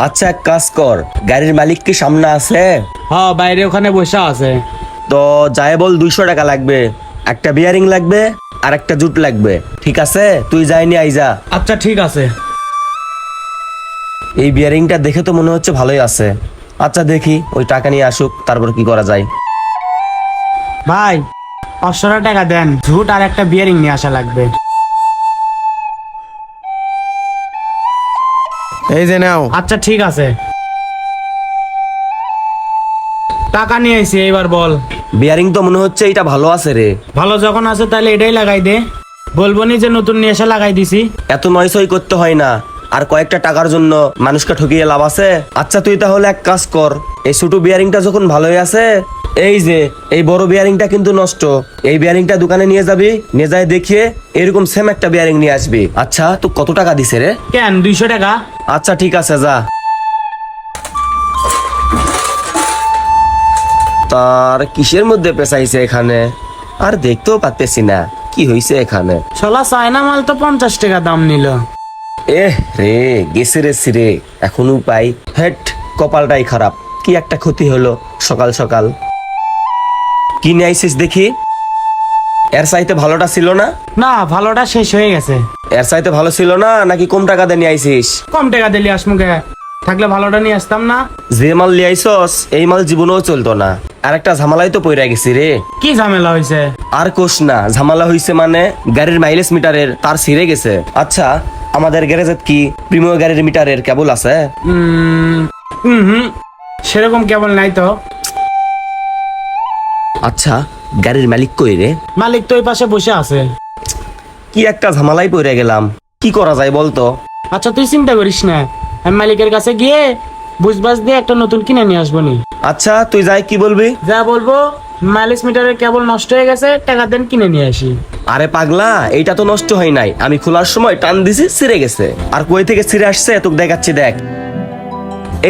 আচ্ছা এক কাজ কর, গাড়ির মালিক কি সামনে আছে? হ্যাঁ, বাইরে ওখানে বসে আছে। তো যাই বল 200 টাকা লাগবে, একটা বিয়ারিং লাগবে আর একটা জুট লাগবে। ঠিক আছে, তুই যাইনি আইজা। আচ্ছা ঠিক আছে। এই বিয়ারিংটা দেখে তো মনে হচ্ছে ভালোই আছে। আচ্ছা দেখি, ওই টাকা নিয়ে আসুক, তারপর কি করা যায়। ভাই 500 টাকা দেন, ঝুট আর একটা বিয়ারিং নিয়ে আসা লাগবে। এই যে নাও। আচ্ছা ঠিক আছে, টাকা নিয়ে আইছি, এইবার বল। বিয়ারিং তো মনে হচ্ছে এটা ভালো আছে রে। ভালো যখন আছে তাহলে এটাই লাগাই দে। বলবো নি যে নতুন নিয়ে এসে লাগাই দিছি। এত নয়সই করতে হয় না, আর কয়েকটা টাকার জন্য মানুষকে ঠকিয়ে লাভ আছে? আচ্ছা তুই তাহলে এক কাজ কর, এই ছোট বিয়ারিংটা যখন ভালোই আছে, এই যে এই বড় বিয়ারিংটা কিন্তু নষ্ট, এই বিয়ারিংটা দোকানে নিয়ে যাবি, নিয়ে যায় দেখিয়ে এরকম সেম একটা বিয়ারিং নিয়ে আসবি। আচ্ছা তুই কত টাকা দিছে রে? কেন 200 টাকা? আচ্ছা ঠিক আছে, যা। তার কিসের মধ্যে পেঁচাইছে এখানে, আর দেখতেও পাচ্তেছি না কি হয়েছে এখানে। শালা চায়না মাল তো 50 টাকা দাম নিল। রে গেছে রে সিরে, এখনো পাই। হেট, কপালটাই খারাপ, কি একটা ক্ষতি হলো সকাল সকাল। কি নিয়ে আইসিস দেখি? এর চাইতে ভালোটা ছিল না? না, ভালোটা শেষ হয়ে গেছে। এর চাইতে ভালো ছিল না নাকি কম টাকা দিয়ে নিয়ে আইসিস? কম টাকা দিলি আসমুখে, থাকলে ভালোটা নিয়ে আসতাম না। যে মাল নিয়ে আইসস এই মাল জীবনেও চলতো না। আর একটা ঝামেলাই তো পইরা গেছি রে। কি ঝামেলা হয়েছে? আর কোষ না, ঝামেলা হইছে মানে গাড়ির মাইলেজ মিটারের তার ছিঁড়ে গেছে। আচ্ছা আমাদের গ্যারেজের কি প্রিমিয়ার গাড়ির মিটারের কেবল আছে? সেরকম কেবল নাই তো। আচ্ছা গাড়ির মালিক কই রে? মালিক তো ওই পাশে বসে আছে। কি একটা ঝামেলাই পইরা গেলাম, কি করা যায় বলতো? আচ্ছা তুই চিন্তা করিস না, আমি মালিকের কাছে গিয়ে বুঝবাস দিয়ে একটা নতুন কিনে নিয়ে আসবো নি। আচ্ছা তুই যাই কি বলবি? যা বলবো, মাইলেজ মিটারের কেবল নষ্ট হয়ে গেছে, টাকা দেন কিনে নিয়ে আসি। আরে পাগলা, এইটা তো নষ্ট হয় নাই, আমি খোলার সময় টান দিছি ছিঁড়ে গেছে। আর কই থেকে ছিঁড়ে আসছে তোকে দেখাচ্ছি, দেখ।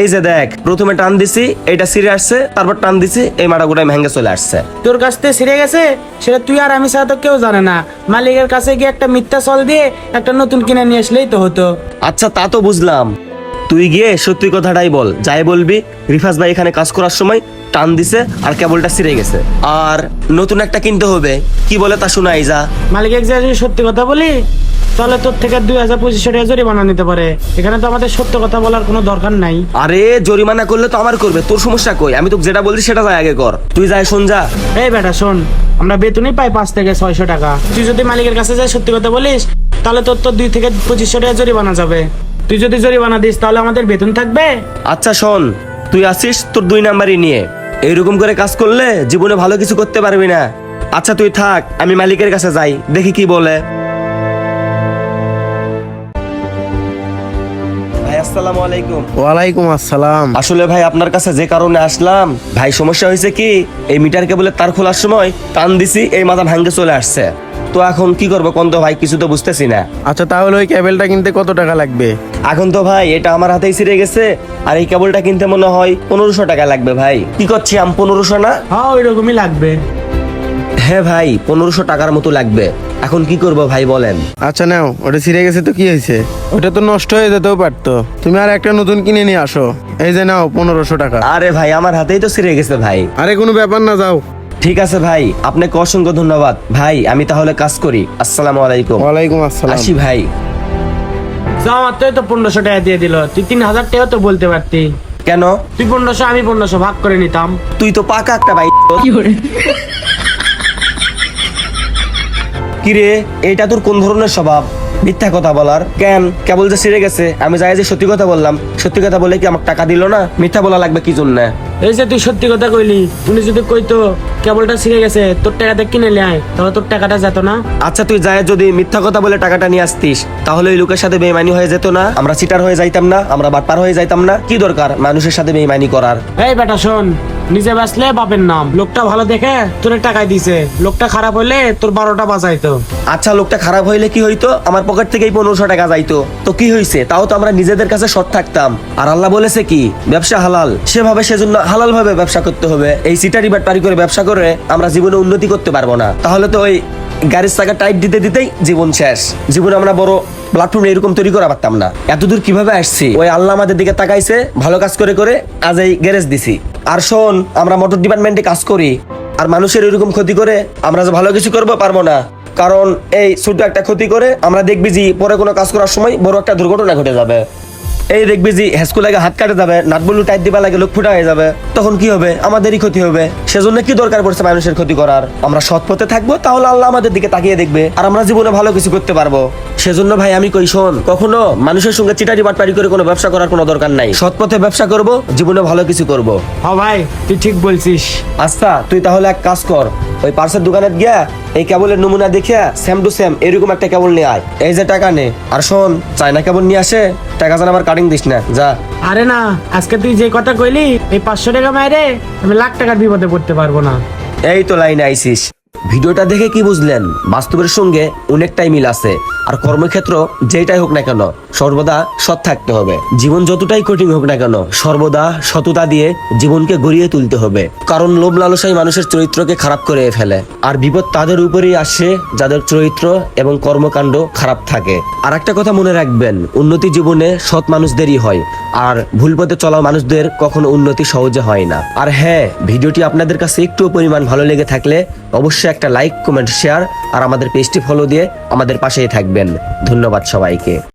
এই যে দেখ, প্রথমে টান দিছি এটা ছিঁড়ে আসছে, তারপর টান দিছি এই মাটা গোটায় ভেঙে চলে আসছে। তোর কাছ থেকে ছিঁড়ে গেছে সেটা তুই আর আমি ছাড়া তো কেউ জানে না। মালিকের কাছে গিয়ে একটা মিথ্যা চল দিয়ে একটা নতুন কিনে নিয়ে আসলেই তো হতো। আচ্ছা তা তো বুঝলাম, তুই গিয়ে সত্যি কথাটাই বল, যাই বলবি রিফাজ ভাই এখানে কাজ করার সময় টান দিছে আর কেবলটা ছিঁড়ে গেছে, আর নতুন একটা কিনতে হবে। কি বলে তা শোনাই যা। মালিকের যে যদি সত্যি কথা বলি তাহলে তোর থেকে 2200 টাকা জরিমানা নিতে পারে। এখানে তো আমাদের সত্য কথা বলার কোনো দরকার নাই। আরে জরিমানা করলে তো আমার করবে, তোর সমস্যা কই? আমি তোকে যেটা বলছি সেটা যাই আগে কর, তুই যাই শোন যা। এই বেটা শোন, আমরা বেতনই পাই 5 থেকে 600 টাকা। তুই যদি মালিকের কাছে যাই সত্যি কথা বলিস তাহলে তোর তো 2 থেকে 2500 টাকা জরিমানা যাবে। তুই যদি জরিমানা দিস তাহলে আমাদের বেতন থাকবে? আচ্ছা শোন, তুই আসিস তোর 2 নাম্বারই নিয়ে, এইরকম করে কাজ করলে জীবনে ভালো কিছু করতে পারবি না। আচ্ছা তুই থাক, আমি মালিকের কাছে যাই, দেখি কি বলে। ভাই আসসালামু আলাইকুম। ওয়ালাইকুম আসসালাম। আসলে ভাই আপনার কাছে যে কারণে আসলাম, ভাই সমস্যা হয়েছে কি, এই মিটার কেবলের তার খোলার সময় টান দিছি, এই মাথা ভাঙ্গে চলে আসছে। তো এখন কি করবো কোন তো ভাই, কিছু তো বুঝতেছি না। আচ্ছা তাহলে ওই কেবলটা কিনতে কত টাকা লাগবে? এখন তো ভাই এটা আমার হাতেই ছিঁড়ে গেছে, আর এই কেবলটা কিনতে মনে হয় 1500 টাকা লাগবে ভাই। কি করছি আম, 1500 না? হ্যাঁ ওই রকমই লাগবে। হ্যাঁ ভাই 1500 টাকার মতো লাগবে। এখন কি করব ভাই বলেন? আচ্ছা নাও, ওটা ছিঁড়ে গেছে তো কি হয়েছে, ওটা তো নষ্ট হয়ে যেতেও পারতো, তুমি আর একটা নতুন কিনে নিয়ে আসো। এই যে নাও 1500 টাকা। আরে ভাই আমার হাতেই তো ছিঁড়ে গেছে ভাই। আরে কোনো ব্যাপার না, যাও। ঠিক আছে ভাই, আপনাকে অসংখ্য ধন্যবাদ ভাই, আমি তাহলে কাজ করি। আসসালামু আলাইকুম। ওয়ালাইকুম আসসালাম। আসি ভাই। আমার তো 1500 টাকা দিয়ে দিল, তুই 3000 টাকা তো বলতে পারতি। কেন? তুই 1500 আমি 1500 ভাগ করে নিতাম। তুই তো পাকা একটা ভাই। কিরে এটা তোর কোন ধরনের স্বভাব, মিথ্যা কথা বলার? কেন কেবল যে ছিঁড়ে গেছে আমি যাই যে সত্যি কথা বললাম, সত্যি কথা বলে কি আমাকে টাকা দিল না? মিথ্যা বলা লাগবে কি জন্য? এই যে তুই সত্যি কথা কইলি, উনি যদি কইতো কেবলটা ছিঁড়ে গেছে তোর টাকাতে কিনে নিয়ে আয়, তাহলে তোর টাকাটা যেত না। আচ্ছা তুই যায় যদি মিথ্যা কথা বলে টাকাটা নিয়ে আসতিস, তাহলে ওই লোকের সাথে বেইমানি হয়ে যেত না? আমরা চিটার হয়ে যাইতাম না? আমরা বাটপার হয়ে যাইতাম না? কি দরকার মানুষের সাথে বেইমানি করার? এই বেটা শোন, নিজে বাঁচলে বাপের নাম। লোকটা ভালো দেখে তোর টাকায় দিছে, লোকটা খারাপ হইলে তোর 12টা বাজাইতো। আচ্ছা লোকটা খারাপ হইলে কি হইতো? আমার পকেট থেকেই 1500 টাকা যাইতো, তো কি হইছে? তাও তো আমরা নিজেদের কাছে সৎ থাকতাম। আর আল্লাহ বলেছে কি ব্যবসা হালাল, সেভাবে সেজন্য হালাল ভাবে ব্যবসা করতে হবে। এই সিটারি বাটপারি করে ব্যবসা করে আমরা জীবনে উন্নতি করতে পারবো না। তাহলে তো ওই গাড়ির চাকা টাইট দিতে দিতেই জীবন শেষ। জীবনে আমরা বড় প্ল্যাটফর্ম এরকম তৈরি করা পারতাম না। এতদূর কিভাবে আসছি? ওই আল্লাহ আমাদের দিকে তাকাইছে, ভালো কাজ করে করে আজ এই গ্যারেজ দিছি। আর শোন, আমরা মোটর ডিপার্টমেন্টে কাজ করি, আর মানুষের এরকম ক্ষতি করে আমরা যে ভালো কিছু করবো পারবো না। কারণ এই ছোট একটা ক্ষতি করে আমরা দেখবি যে পরে কোনো কাজ করার সময় বড় একটা দুর্ঘটনা ঘটে যাবে। এই দেখবি যে হেসকু লাগে হাত কাটে যাবে, নাটবল্লু টাইট দিবা লাগে লোক ফুটা হয়ে যাবে, তখন কি হবে? আমাদেরই ক্ষতি হবে। সেজন্য কি দরকার পড়ছে মানুষের ক্ষতি করার? আমরা সৎ পথে থাকবো, তাহলে আল্লাহ আমাদের দিকে তাকিয়ে দেখবে, আর আমরা জীবনে ভালো কিছু করতে পারবো। সেজন্য ভাই আমি কই, শোন, কখনো মানুষের সঙ্গে চিটারি বাটপারি করে কোনো ব্যবসা করার কোনো দরকার নাই। সৎ পথে ব্যবসা করব, জীবনে ভালো কিছু করব। হ ভাই, তুই ঠিক বলছিস। আচ্ছা তুই তাহলে এক কাজ কর, ওই পার্সের দোকানে গিয়া এই কেবলের নমুনা দেখিয়া সেম টু সেম এরকম একটা কেবল নিয়ে আয়। এই যে টাকা নে, আর শোন, চায়না কেবল নিয়ে আসে, টাকা যেন আবার কাটিং দিস না, যা। আরে না, আজকে তুই যে কথা কইলি, এই 500 টাকা মাইরে আমি লাখ টাকার বিপদে পড়তে পারবো না। এই তো লাইনে আইসিস। ভিডিওটা দেখে কি বুঝলেন? বাস্তবের সঙ্গে অনেকটাই মিল আছে। আর কর্মক্ষেত্র যেটাই হোক না কেন, সর্বদা সৎ থাকতে হবে। জীবন যতটাই কঠিন হোক না কেন, সর্বদা সততা দিয়ে জীবনকে গড়িয়ে তুলতে হবে। কারণ লোভ লালসাই মানুষের চরিত্রকে খারাপ করে ফেলে, আর বিপদ তাদের উপরেই আসে যাদের চরিত্র এবং কর্মকাণ্ড খারাপ থাকে। আর একটা কথা মনে রাখবেন, উন্নতি জীবনে সৎ মানুষদেরই হয়, আর ভুল পথে চলা মানুষদের কখনো উন্নতি সহজে হয় না। আর হ্যাঁ, ভিডিওটি আপনাদের কাছে একটু পরিমাণ ভালো লেগে থাকলে অবশ্যই একটা লাইক, কমেন্ট, শেয়ার আর আমাদের পেজটি ফলো দিয়ে আমাদের পাশেই থাকবেন। ধন্যবাদ সবাইকে।